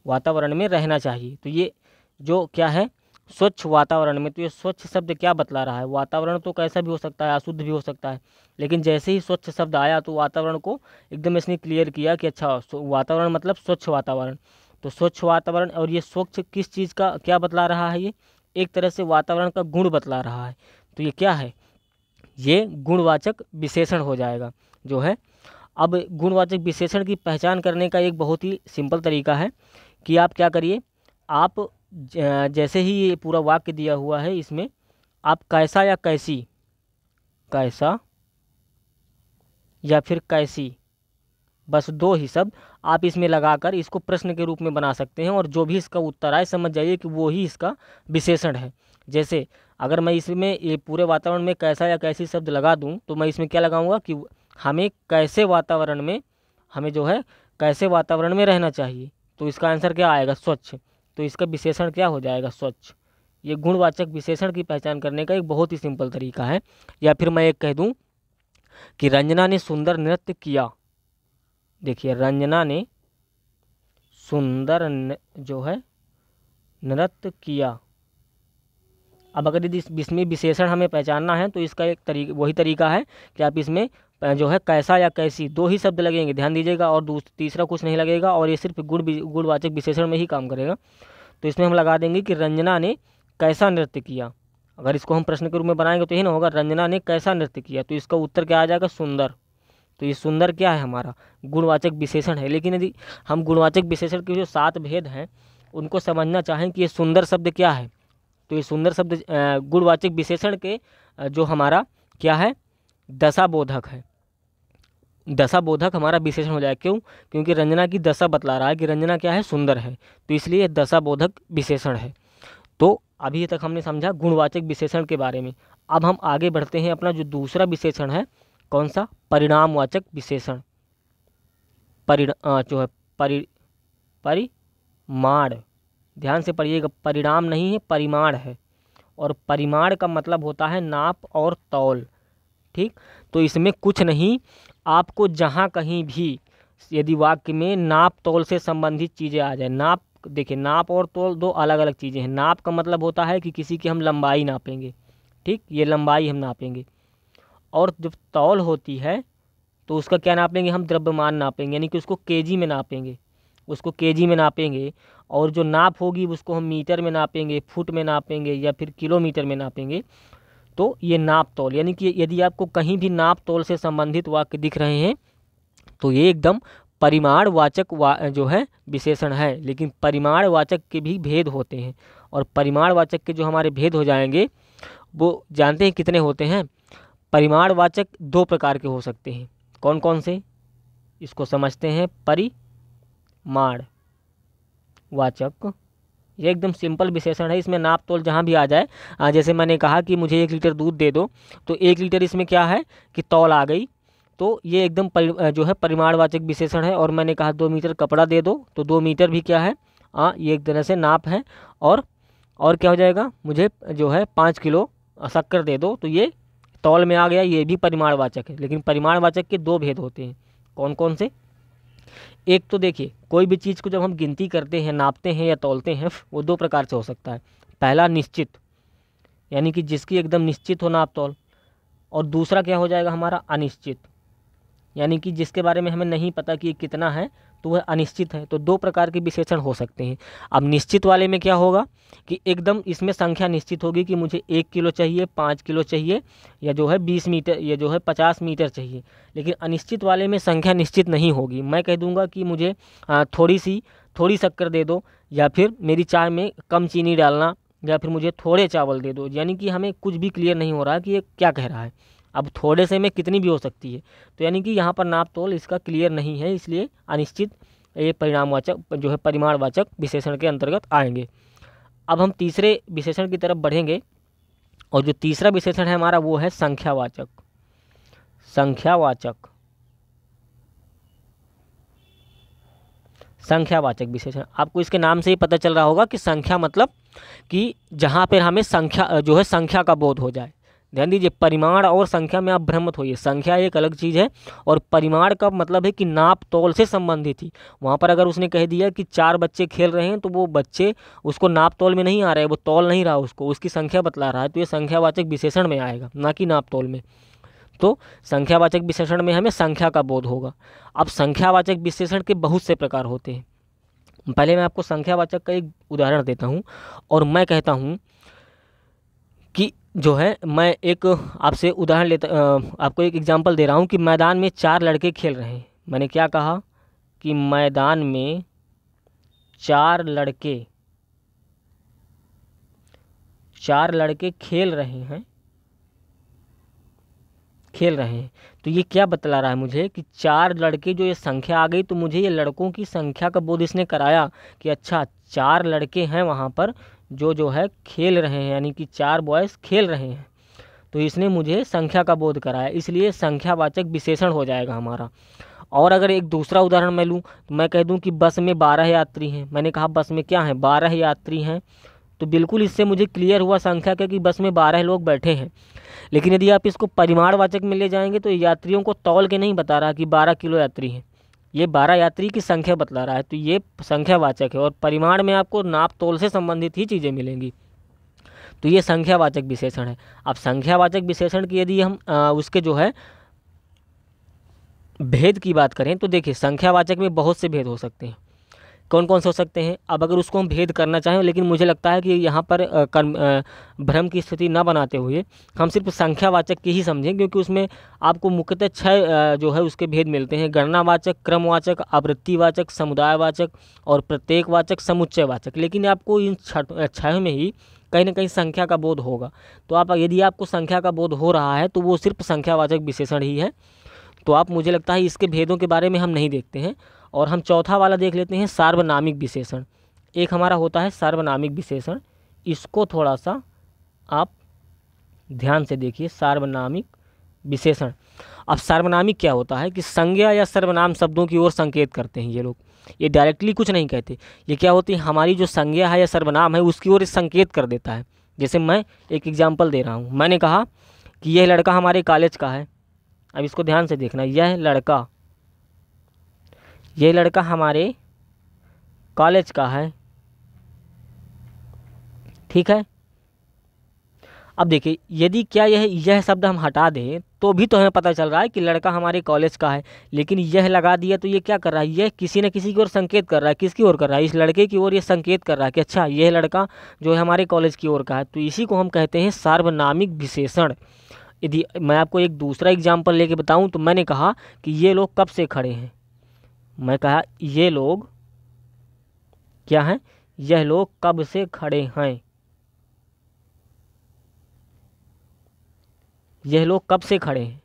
वातावरण में रहना चाहिए, तो ये जो क्या है, स्वच्छ वातावरण में, तो ये स्वच्छ शब्द क्या बतला रहा है? वातावरण तो कैसा भी हो सकता है, अशुद्ध भी हो सकता है, लेकिन जैसे ही स्वच्छ शब्द आया तो वातावरण को एकदम इसने क्लियर किया कि अच्छा वातावरण मतलब स्वच्छ वातावरण। तो स्वच्छ वातावरण, और ये स्वच्छ किस चीज़ का क्या बतला रहा है? ये एक तरह से वातावरण का गुण बतला रहा है। तो ये क्या है? ये गुणवाचक विशेषण हो जाएगा जो है। अब गुणवाचक विशेषण की पहचान करने का एक बहुत ही सिंपल तरीका है कि आप क्या करिए, आप जैसे ही ये पूरा वाक्य दिया हुआ है इसमें आप कैसा या कैसी, कैसा या फिर कैसी, बस दो ही शब्द आप इसमें लगाकर इसको प्रश्न के रूप में बना सकते हैं, और जो भी इसका उत्तर आए समझ जाइए कि वो ही इसका विशेषण है। जैसे अगर मैं इसमें ये पूरे वातावरण में कैसा या कैसी शब्द लगा दूं तो मैं इसमें क्या लगाऊंगा कि हमें कैसे वातावरण में, हमें जो है कैसे वातावरण में रहना चाहिए, तो इसका आंसर क्या आएगा? स्वच्छ। तो इसका विशेषण क्या हो जाएगा? स्वच्छ। ये गुणवाचक विशेषण की पहचान करने का एक बहुत ही सिंपल तरीका है। या फिर मैं एक कह दूं कि रंजना ने सुंदर नृत्य किया। देखिए रंजना ने सुंदर जो है नृत्य किया। अब अगर यदि इसमें विशेषण हमें पहचानना है तो इसका एक तरीका, वही तरीका है कि आप इसमें जो है कैसा या कैसी दो ही शब्द लगेंगे, ध्यान दीजिएगा, और तीसरा कुछ नहीं लगेगा, और ये सिर्फ गुणवाचक विशेषण में ही काम करेगा। तो इसमें हम लगा देंगे कि रंजना ने कैसा नृत्य किया। अगर इसको हम प्रश्न के रूप में बनाएंगे तो यही ना होगा, रंजना ने कैसा नृत्य किया, तो इसका उत्तर क्या आ जाएगा? सुंदर। तो ये सुंदर क्या है? हमारा गुणवाचक विशेषण है। लेकिन यदि हम गुणवाचक विशेषण के जो 7 भेद हैं उनको समझना चाहें कि ये सुंदर शब्द क्या है, तो ये सुंदर शब्द गुणवाचक विशेषण के जो हमारा क्या है? दशाबोधक है। दशाबोधक हमारा विशेषण हो जाएगा। क्यों? क्योंकि रंजना की दशा बतला रहा है कि रंजना क्या है? सुंदर है, तो इसलिए दशाबोधक विशेषण है। तो अभी तक हमने समझा गुणवाचक विशेषण के बारे में। अब हम आगे बढ़ते हैं, अपना जो दूसरा विशेषण है कौन सा? परिणामवाचक विशेषण। जो है परिमाण, ध्यान से पढ़िएगा, परिणाम नहीं है, परिमाण है, और परिमाण का मतलब होता है नाप और तौल। ठीक, तो इसमें कुछ नहीं, आपको जहाँ कहीं भी यदि वाक्य में नाप तौल से संबंधित चीज़ें आ जाए, नाप, देखिए नाप और तौल दो अलग अलग चीज़ें हैं। नाप का मतलब होता है कि किसी की हम लंबाई नापेंगे, ठीक, ये लंबाई हम नापेंगे, और जब तौल होती है तो उसका क्या नापेंगे? हम द्रव्यमान नापेंगे, यानी कि उसको केजी में नापेंगे, उसको केजी में नापेंगे, और जो नाप होगी उसको हम मीटर में नापेंगे, फुट में नापेंगे, या फिर किलोमीटर में नापेंगे। तो ये नाप तौल, यानी कि यदि आपको कहीं भी नाप तौल से संबंधित वाक्य दिख रहे हैं तो ये एकदम परिमाणवाचक जो है विशेषण है। लेकिन परिमाणवाचक के भी भेद होते हैं, और परिमाणवाचक के जो हमारे भेद हो जाएंगे वो जानते हैं कितने होते हैं? परिमाणवाचक 2 प्रकार के हो सकते हैं। कौन कौन से? इसको समझते हैं। परिमाणवाचक, ये एकदम सिंपल विशेषण है, इसमें नाप तोल जहाँ भी आ जाए, जैसे मैंने कहा कि मुझे 1 लीटर दूध दे दो, तो 1 लीटर इसमें क्या है कि तौल आ गई, तो ये एकदम जो है परिमाणवाचक विशेषण है। और मैंने कहा 2 मीटर कपड़ा दे दो, तो 2 मीटर भी क्या है? ये एक तरह से नाप है। और क्या हो जाएगा? मुझे जो है 5 किलो शक्कर दे दो, तो ये तौल में आ गया, ये भी परिमाणवाचक है। लेकिन परिमाणवाचक के 2 भेद होते हैं। कौन कौन से? एक तो देखिए, कोई भी चीज़ को जब हम गिनती करते हैं, नापते हैं या तौलते हैं, वो 2 प्रकार से हो सकता है। पहला निश्चित, यानी कि जिसकी एकदम निश्चित हो नाप तौल, और दूसरा क्या हो जाएगा हमारा? अनिश्चित, यानी कि जिसके बारे में हमें नहीं पता कि ये कितना है, तो वह अनिश्चित है। तो 2 प्रकार के विशेषण हो सकते हैं। अब निश्चित वाले में क्या होगा कि एकदम इसमें संख्या निश्चित होगी कि मुझे 1 किलो चाहिए, 5 किलो चाहिए, या जो है 20 मीटर, या जो है 50 मीटर चाहिए। लेकिन अनिश्चित वाले में संख्या निश्चित नहीं होगी। मैं कह दूंगा कि मुझे थोड़ी शक्कर दे दो, या फिर मेरी चाय में कम चीनी डालना, या फिर मुझे थोड़े चावल दे दो, यानी कि हमें कुछ भी क्लियर नहीं हो रहा कि ये क्या कह रहा है। अब थोड़े से में कितनी भी हो सकती है, तो यानी कि यहाँ पर नाप तोल इसका क्लियर नहीं है, इसलिए अनिश्चित ये परिणामवाचक जो है परिमाणवाचक विशेषण के अंतर्गत आएंगे। अब हम तीसरे विशेषण की तरफ बढ़ेंगे, और जो तीसरा विशेषण है हमारा वो है संख्यावाचक। संख्यावाचक, संख्यावाचक विशेषण। आपको इसके नाम से ही पता चल रहा होगा कि संख्या मतलब कि जहाँ पर हमें संख्या जो है संख्या का बोध हो जाए। ध्यान दीजिए, परिमाण और संख्या में आप भ्रमित होइए। संख्या एक अलग चीज़ है और परिमाण का मतलब है कि नाप तोल से संबंधित ही। वहाँ पर अगर उसने कह दिया कि 4 बच्चे खेल रहे हैं तो वो बच्चे उसको नाप तोल में नहीं आ रहे, वो तोल नहीं रहा उसको, उसकी संख्या बतला रहा है, तो ये संख्यावाचक विशेषण में आएगा, ना कि नाप तोल में। तो संख्यावाचक विशेषण में हमें संख्या का बोध होगा। अब संख्यावाचक विशेषण के बहुत से प्रकार होते हैं। पहले मैं आपको संख्यावाचक का एक उदाहरण देता हूँ और मैं कहता हूँ कि जो है मैं एक आपसे उदाहरण लेता आपको एक एग्जांपल दे रहा हूँ कि मैदान में 4 लड़के खेल रहे हैं। मैंने क्या कहा कि मैदान में 4 लड़के खेल रहे हैं। तो ये क्या बतला रहा है मुझे कि 4 लड़के, जो ये संख्या आ गई तो मुझे ये लड़कों की संख्या का बोध इसने कराया कि अच्छा 4 लड़के हैं वहाँ पर जो है खेल रहे हैं, यानी कि 4 बॉयज़ खेल रहे हैं। तो इसने मुझे संख्या का बोध कराया, इसलिए संख्यावाचक विशेषण हो जाएगा हमारा। और अगर एक दूसरा उदाहरण मैं लूँ तो मैं कह दूँ कि बस में 12 यात्री हैं। मैंने कहा बस में क्या है, 12 यात्री हैं, तो बिल्कुल इससे मुझे क्लियर हुआ संख्या का कि बस में 12 लोग बैठे हैं। लेकिन यदि आप इसको परिमाणवाचक में ले जाएंगे तो यात्रियों को तौल के नहीं बता रहा कि 12 किलो यात्री हैं, ये 12 यात्री की संख्या बतला रहा है, तो ये संख्यावाचक है। और परिमाण में आपको नाप तोल से संबंधित ही चीज़ें मिलेंगी, तो ये संख्यावाचक विशेषण है। अब संख्यावाचक विशेषण की यदि हम उसके जो है भेद की बात करें तो देखिए, संख्यावाचक में बहुत से भेद हो सकते हैं। कौन कौन से हो सकते हैं? अब अगर उसको हम भेद करना चाहें, लेकिन मुझे लगता है कि यहाँ पर भ्रम की स्थिति न बनाते हुए हम सिर्फ संख्यावाचक की ही समझें, क्योंकि उसमें आपको मुख्यतः 6 जो है उसके भेद मिलते हैं: गणनावाचक, क्रमवाचक, आवृत्तिवाचक, समुदायवाचक और प्रत्येकवाचक, समुच्चयवाचक। लेकिन आपको इन 6 में ही कहीं ना कहीं संख्या का बोध होगा। तो आप यदि आपको संख्या का बोध हो रहा है तो वो सिर्फ संख्यावाचक विशेषण ही है। तो आप, मुझे लगता है इसके भेदों के बारे में हम नहीं देखते हैं, और हम चौथा वाला देख लेते हैं, सार्वनामिक विशेषण। एक हमारा होता है सार्वनामिक विशेषण, इसको थोड़ा सा आप ध्यान से देखिए। सार्वनामिक विशेषण, अब सार्वनामिक क्या होता है कि संज्ञा या सर्वनाम शब्दों की ओर संकेत करते हैं ये लोग। ये डायरेक्टली कुछ नहीं कहते, ये क्या होती है, हमारी जो संज्ञा है या सर्वनाम है उसकी ओर संकेत कर देता है। जैसे मैं एक एग्जाम्पल दे रहा हूँ, मैंने कहा कि यह लड़का हमारे कॉलेज का है। अब इसको ध्यान से देखना, यह लड़का हमारे कॉलेज का है, ठीक है। अब देखिए, यदि क्या यह शब्द हम हटा दें तो भी तो हमें पता चल रहा है कि लड़का हमारे कॉलेज का है, लेकिन यह लगा दिया तो ये क्या कर रहा है, यह किसी न किसी की ओर संकेत कर रहा है। किसकी ओर कर रहा है? इस लड़के की ओर ये संकेत कर रहा है कि अच्छा यह लड़का जो है हमारे कॉलेज की ओर का है। तो इसी को हम कहते हैं सार्वनामिक विशेषण। यदि मैं आपको एक दूसरा एग्जाम्पल लेके बताऊं तो मैंने कहा कि ये लोग कब से खड़े हैं। मैं कहा ये लोग क्या हैं, यह लोग कब से खड़े हैं, यह लोग कब से खड़े हैं,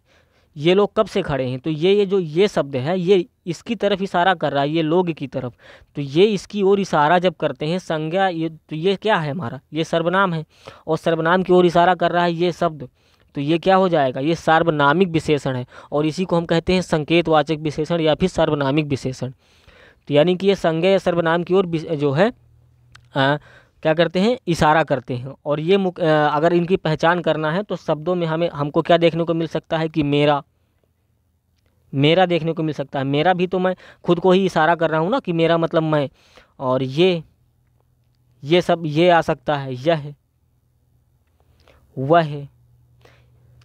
ये लोग कब से खड़े हैं। तो ये जो ये शब्द है ये इसकी तरफ इशारा कर रहा है, ये लोग की तरफ। तो ये इसकी ओर इशारा जब करते हैं संज्ञा, ये तो ये क्या है हमारा, ये सर्वनाम है, और सर्वनाम की ओर इशारा कर रहा है ये शब्द, तो ये क्या हो जाएगा, ये सार्वनामिक विशेषण है। और इसी को हम कहते हैं संकेतवाचक विशेषण या फिर सार्वनामिक विशेषण। तो यानी कि ये संज्ञा या सर्वनाम की ओर जो है क्या करते हैं, इशारा करते हैं। और ये अगर इनकी पहचान करना है तो शब्दों में हमको क्या देखने को मिल सकता है कि मेरा देखने को मिल सकता है। मेरा भी तो मैं खुद को ही इशारा कर रहा हूँ ना कि मेरा मतलब मैं। और ये सब ये आ सकता है, यह, वह।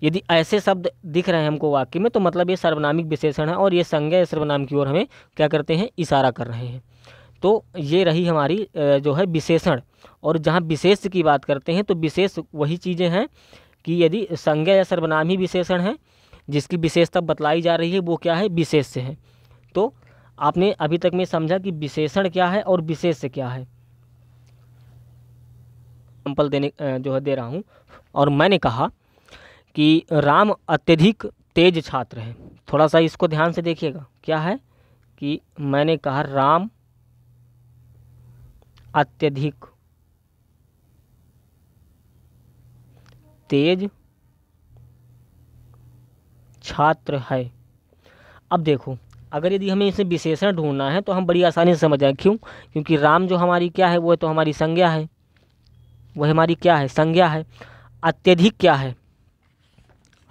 यदि ऐसे शब्द दिख रहे हैं हमको वाक्य में तो मतलब ये सर्वनामिक विशेषण है, और ये संज्ञा या सर्वनाम की ओर हमें क्या करते हैं, इशारा कर रहे हैं। तो ये रही हमारी जो है विशेषण। और जहाँ विशेष की बात करते हैं तो विशेष वही चीज़ें हैं कि यदि संज्ञा या सर्वनाम ही विशेषण है, जिसकी विशेषता बतलाई जा रही है वो क्या है, विशेष्य है। तो आपने अभी तक में समझा कि विशेषण क्या है और विशेष्य क्या है। एग्जाम्पल जो है दे रहा हूँ, और मैंने कहा कि राम अत्यधिक तेज छात्र है। थोड़ा सा इसको ध्यान से देखिएगा, क्या है कि मैंने कहा राम अत्यधिक तेज छात्र है। अब देखो, अगर यदि हमें इसे विशेषण ढूंढना है तो हम बड़ी आसानी से समझ जाएं। क्यों? क्योंकि राम जो हमारी क्या है, वो तो हमारी संज्ञा है, वह हमारी क्या है, संज्ञा है। अत्यधिक क्या है,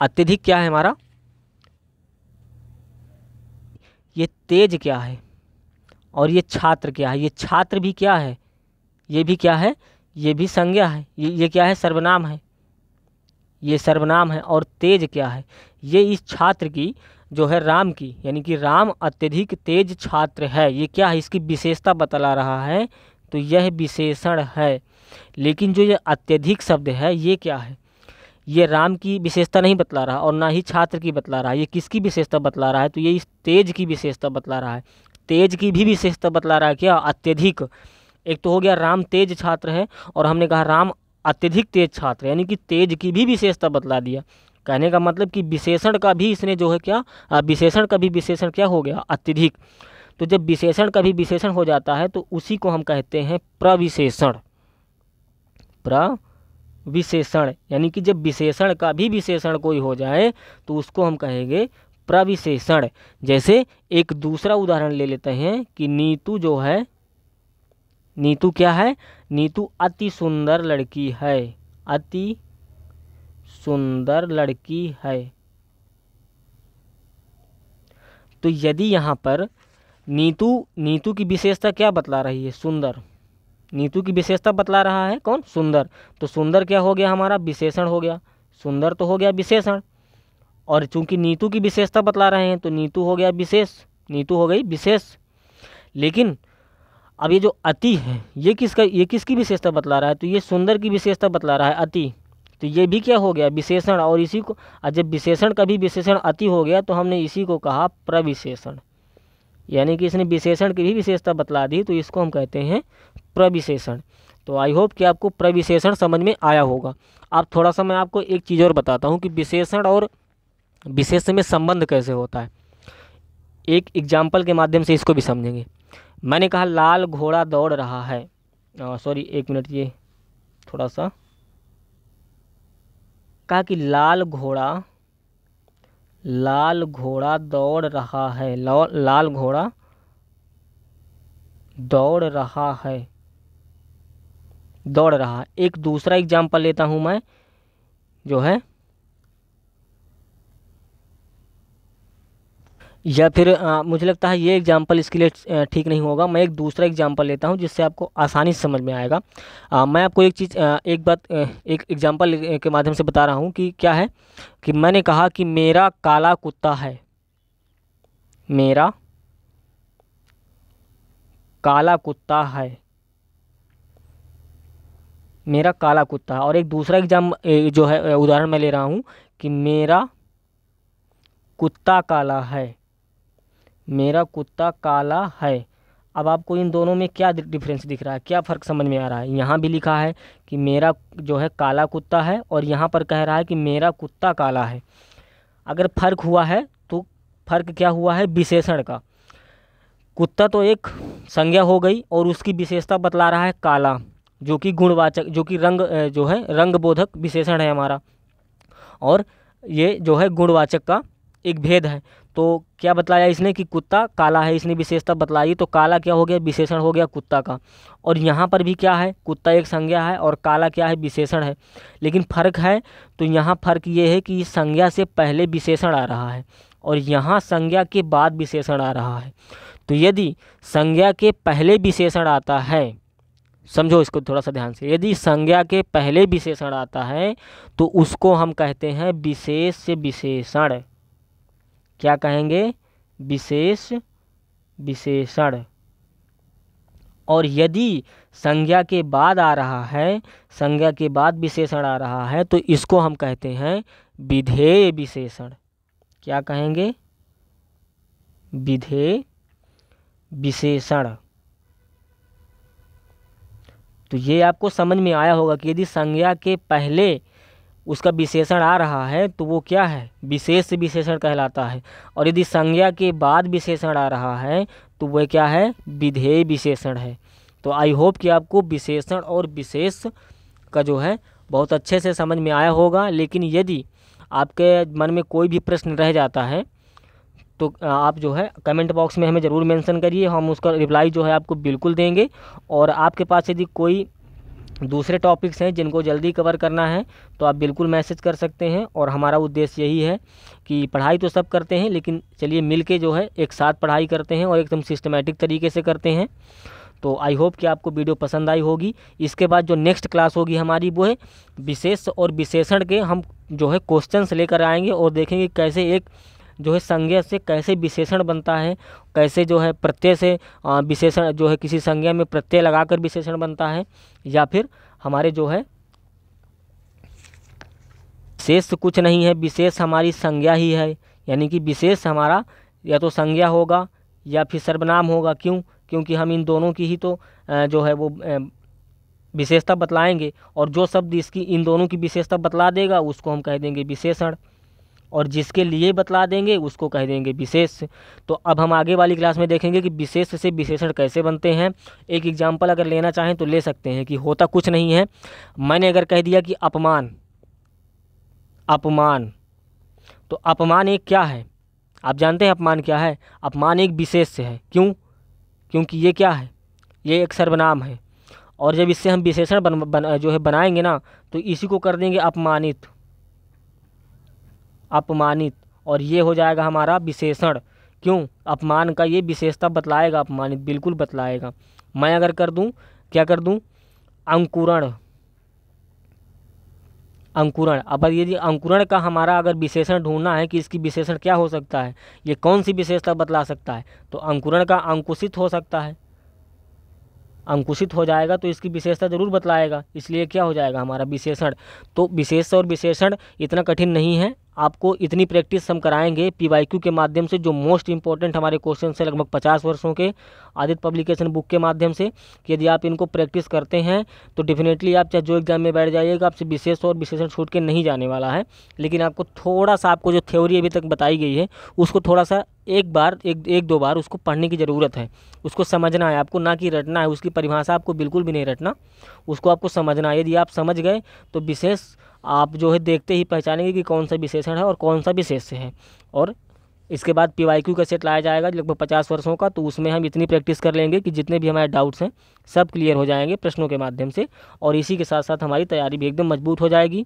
अत्यधिक क्या है हमारा, ये तेज क्या है, और ये छात्र क्या है, ये छात्र भी क्या है, ये भी क्या है, ये भी संज्ञा है। ये क्या है, सर्वनाम है, ये सर्वनाम है। और तेज क्या है, ये इस छात्र की जो है राम की, यानी कि राम अत्यधिक तेज छात्र है, ये क्या है, इसकी विशेषता बतला रहा है, तो यह विशेषण है। लेकिन जो ये अत्यधिक शब्द है ये क्या है, ये राम की विशेषता नहीं बतला रहा और ना ही छात्र की बतला रहा है, ये किसकी विशेषता बतला रहा है, तो ये इस तेज की विशेषता बतला रहा है। तेज की भी विशेषता बतला रहा है, क्या, अत्यधिक। एक तो हो गया राम तेज छात्र है, और हमने कहा राम अत्यधिक तेज छात्र, यानी कि तेज की भी विशेषता बतला दिया। कहने का मतलब कि विशेषण का भी इसने जो है क्या, विशेषण का भी विशेषण क्या हो गया, अत्यधिक। तो जब विशेषण का भी विशेषण हो जाता है तो उसी को हम कहते हैं प्रविशेषण। प्रविशेषण यानी कि जब विशेषण का भी विशेषण कोई हो जाए तो उसको हम कहेंगे प्रविशेषण। जैसे एक दूसरा उदाहरण ले लेते हैं कि नीतू जो है, नीतू क्या है, नीतू अति सुंदर लड़की है, अति सुंदर लड़की है। तो यदि यहाँ पर नीतू की विशेषता क्या बतला रही है, सुंदर। नीतू की विशेषता बतला रहा है कौन, सुंदर। तो सुंदर क्या हो गया हमारा, विशेषण हो गया। सुंदर तो हो गया विशेषण, और चूंकि नीतू की विशेषता बतला रहे हैं तो नीतू हो गया विशेष, नीतू हो गई विशेष। लेकिन अब ये जो अति है ये किसकी विशेषता बतला रहा है, तो ये सुंदर की विशेषता बतला रहा है, अति। तो ये भी क्या हो गया, विशेषण। और इसी को जब विशेषण का भी विशेषण अति हो गया तो हमने इसी को कहा प्रविशेषण, यानी कि इसने विशेषण की भी विशेषता बतला दी, तो इसको हम कहते हैं प्रविशेषण। तो आई होप कि आपको प्रविशेषण समझ में आया होगा। अब थोड़ा सा मैं आपको एक चीज़ और बताता हूँ कि विशेषण और विशेषण में संबंध कैसे होता है। एक एग्जाम्पल के माध्यम से इसको भी समझेंगे। मैंने कहा लाल घोड़ा दौड़ रहा है, सॉरी एक मिनट, ये थोड़ा सा कहा कि लाल घोड़ा दौड़ रहा है, लाल घोड़ा दौड़ रहा है, दौड़ रहा। एक दूसरा एग्जाम्पल लेता हूं मैं, जो है, या फिर मुझे लगता है ये एग्जाम्पल इसके लिए ठीक नहीं होगा। मैं एक दूसरा एग्जाम्पल लेता हूँ जिससे आपको आसानी से समझ में आएगा। मैं आपको एक चीज़ एक एग्जाम्पल के माध्यम से बता रहा हूँ कि क्या है, कि मैंने कहा कि मेरा काला कुत्ता है, मेरा काला कुत्ता है, मेरा काला कुत्ता है। और एक दूसरा जो है उदाहरण मैं ले रहा हूँ कि मेरा कुत्ता काला है, मेरा कुत्ता काला है। अब आपको इन दोनों में क्या डिफरेंस दिख रहा है, क्या फ़र्क समझ में आ रहा है। यहाँ भी लिखा है कि मेरा जो है काला कुत्ता है, और यहाँ पर कह रहा है कि मेरा कुत्ता काला है। अगर फ़र्क हुआ है तो फ़र्क क्या हुआ है, विशेषण का। कुत्ता तो एक संज्ञा हो गई और उसकी विशेषता बतला रहा है काला, जो कि गुणवाचक, जो कि जो है रंगबोधक विशेषण है हमारा, और ये जो है गुणवाचक का एक भेद है। तो क्या बतलाया इसने कि कुत्ता काला है, इसने विशेषता बतलाई, तो काला क्या हो गया, विशेषण हो गया कुत्ता का। और यहाँ पर भी क्या है, कुत्ता एक संज्ञा है और काला क्या है, विशेषण है। लेकिन फ़र्क है, तो यहाँ फ़र्क ये है कि संज्ञा से पहले विशेषण आ रहा है और यहाँ संज्ञा के बाद विशेषण आ रहा है। तो यदि संज्ञा के पहले विशेषण आता है, समझो इसको थोड़ा सा ध्यान से, यदि संज्ञा के पहले विशेषण आता है तो उसको हम कहते हैं विशेष विशेषण। क्या कहेंगे, विशेष विशेषण। और यदि संज्ञा के बाद आ रहा है, संज्ञा के बाद विशेषण आ रहा है, तो इसको हम कहते हैं विधेय विशेषण। क्या कहेंगे, विधेय विशेषण। तो ये आपको समझ में आया होगा कि यदि संज्ञा के पहले उसका विशेषण आ रहा है तो वो क्या है, विशेष विशेषण कहलाता है। और यदि संज्ञा के बाद विशेषण आ रहा है तो वह क्या है, विधेय विशेषण है। तो आई होप कि आपको विशेषण और विशेष का जो है बहुत अच्छे से समझ में आया होगा। लेकिन यदि आपके मन में कोई भी प्रश्न रह जाता है तो आप जो है कमेंट बॉक्स में हमें ज़रूर मेंशन करिए, हम उसका रिप्लाई जो है आपको बिल्कुल देंगे। और आपके पास यदि कोई दूसरे टॉपिक्स हैं जिनको जल्दी कवर करना है तो आप बिल्कुल मैसेज कर सकते हैं। और हमारा उद्देश्य यही है कि पढ़ाई तो सब करते हैं, लेकिन चलिए मिल के जो है एक साथ पढ़ाई करते हैं और एकदम सिस्टमेटिक तरीके से करते हैं। तो आई होप कि आपको वीडियो पसंद आई होगी। इसके बाद जो नेक्स्ट क्लास होगी हमारी वो है विशेष और विशेषण के हम जो है क्वेश्चंस लेकर आएंगे और देखेंगे कैसे एक जो है संज्ञा से कैसे विशेषण बनता है, कैसे जो है प्रत्यय से विशेषण जो है किसी संज्ञा में प्रत्यय लगाकर विशेषण बनता है, या फिर हमारे जो है विशेष कुछ नहीं है, विशेष हमारी संज्ञा ही है। यानी कि विशेष हमारा या तो संज्ञा होगा या फिर सर्वनाम होगा। क्यों? क्योंकि हम इन दोनों की ही तो जो है वो विशेषता बतलाएंगे, और जो शब्द इसकी इन दोनों की विशेषता बतला देगा उसको हम कह देंगे विशेषण, और जिसके लिए बतला देंगे उसको कह देंगे विशेष। तो अब हम आगे वाली क्लास में देखेंगे कि विशेष से विशेषण कैसे बनते हैं। एक एग्जाम्पल अगर लेना चाहें तो ले सकते हैं कि होता कुछ नहीं है। मैंने अगर कह दिया कि अपमान, अपमान, तो अपमान एक क्या है? आप जानते हैं अपमान क्या है? अपमान एक विशेष है। क्यों? क्योंकि ये क्या है? ये एक सर्वनाम है, और जब इससे हम विशेषण जो है बनाएंगे ना तो इसी को कर देंगे अपमानित, अपमानित, और ये हो जाएगा हमारा विशेषण। क्यों? अपमान का ये विशेषता बतलाएगा, अपमानित बिल्कुल बतलाएगा। मैं अगर कर दूं, क्या कर दूं? अंकुरण, अंकुरण। अब यदि अंकुरण का हमारा अगर विशेषण ढूंढना है कि इसकी विशेषण क्या हो सकता है, ये कौन सी विशेषता बतला सकता है, तो अंकुरण का अंकुशित हो सकता है। अंकुशित हो जाएगा तो इसकी विशेषता जरूर बतलाएगा, इसलिए क्या हो जाएगा हमारा विशेषण। तो विशेष और विशेषण इतना कठिन नहीं है। आपको इतनी प्रैक्टिस हम कराएंगे पीवाईक्यू के माध्यम से, जो मोस्ट इंपॉर्टेंट हमारे क्वेश्चन है लगभग 50 वर्षों के आदित्य पब्लिकेशन बुक के माध्यम से, कि यदि आप इनको प्रैक्टिस करते हैं तो डेफिनेटली आप चाहे जो एग्जाम में बैठ जाइएगा, आपसे विशेष और विशेषण छूट के नहीं जाने वाला है। लेकिन आपको थोड़ा सा, आपको जो थ्योरी अभी तक बताई गई है उसको थोड़ा सा एक दो बार उसको पढ़ने की ज़रूरत है, उसको समझना है आपको, ना कि रटना है। उसकी परिभाषा आपको बिल्कुल भी नहीं रटना, उसको आपको समझना है। यदि आप समझ गए तो विशेष आप जो है देखते ही पहचानेंगे कि कौन सा विशेषण है और कौन सा विशेष है। और इसके बाद पीवाईक्यू का सेट लाया जाएगा लगभग 50 वर्षों का, तो उसमें हम इतनी प्रैक्टिस कर लेंगे कि जितने भी हमारे डाउट्स हैं सब क्लियर हो जाएंगे प्रश्नों के माध्यम से। और इसी के साथ साथ हमारी तैयारी भी एकदम मजबूत हो जाएगी,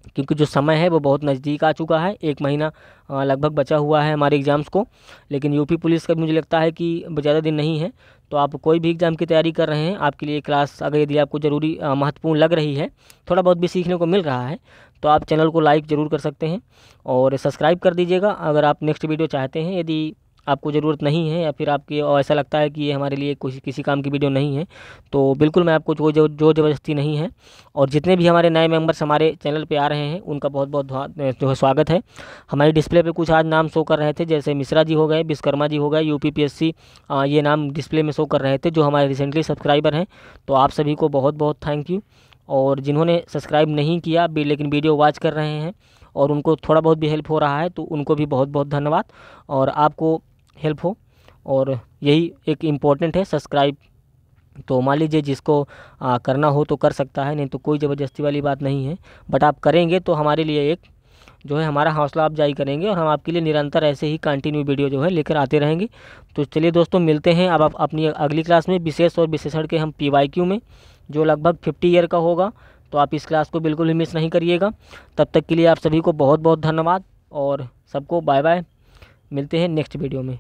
क्योंकि जो समय है वो बहुत नज़दीक आ चुका है। 1 महीना लगभग बचा हुआ है हमारे एग्ज़ाम्स को। लेकिन यूपी पुलिस का मुझे लगता है कि ज़्यादा दिन नहीं है। तो आप कोई भी एग्ज़ाम की तैयारी कर रहे हैं, आपके लिए क्लास अगर यदि आपको ज़रूरी महत्वपूर्ण लग रही है, थोड़ा बहुत भी सीखने को मिल रहा है, तो आप चैनल को लाइक ज़रूर कर सकते हैं और सब्सक्राइब कर दीजिएगा अगर आप नेक्स्ट वीडियो चाहते हैं। यदि आपको ज़रूरत नहीं है या फिर आपकी ऐसा लगता है कि ये हमारे लिए किसी काम की वीडियो नहीं है, तो बिल्कुल मैं आपको जो ज़बरदस्ती नहीं है। और जितने भी हमारे नए मेंबर्स हमारे चैनल पे आ रहे हैं उनका बहुत बहुत जो है स्वागत है। हमारी डिस्प्ले पे कुछ आज नाम शो कर रहे थे, जैसे मिश्रा जी हो गए, विश्वकर्मा जी हो गए, UPPSC, ये नाम डिस्प्ले में शो कर रहे थे जो हमारे रिसेंटली सब्सक्राइबर हैं। तो आप सभी को बहुत बहुत थैंक यू। और जिन्होंने सब्सक्राइब नहीं किया लेकिन वीडियो वॉच कर रहे हैं और उनको थोड़ा बहुत भी हेल्प हो रहा है, तो उनको भी बहुत बहुत धन्यवाद। और आपको हेल्प हो, और यही एक इम्पोर्टेंट है सब्सक्राइब। तो मान लीजिए जिसको करना हो तो कर सकता है, नहीं तो कोई ज़बरदस्ती वाली बात नहीं है। बट आप करेंगे तो हमारे लिए एक जो है हमारा हौसला अफजाई करेंगे, और हम आपके लिए निरंतर ऐसे ही कंटिन्यू वीडियो जो है लेकर आते रहेंगे। तो चलिए दोस्तों, मिलते हैं अब आप अपनी अगली क्लास में विशेष और विशेषण के हम PYQ में, जो लगभग 50 ईयर का होगा। तो आप इस क्लास को बिल्कुल भी मिस नहीं करिएगा। तब तक के लिए आप सभी को बहुत बहुत धन्यवाद और सबको बाय बाय। मिलते हैं नेक्स्ट वीडियो में।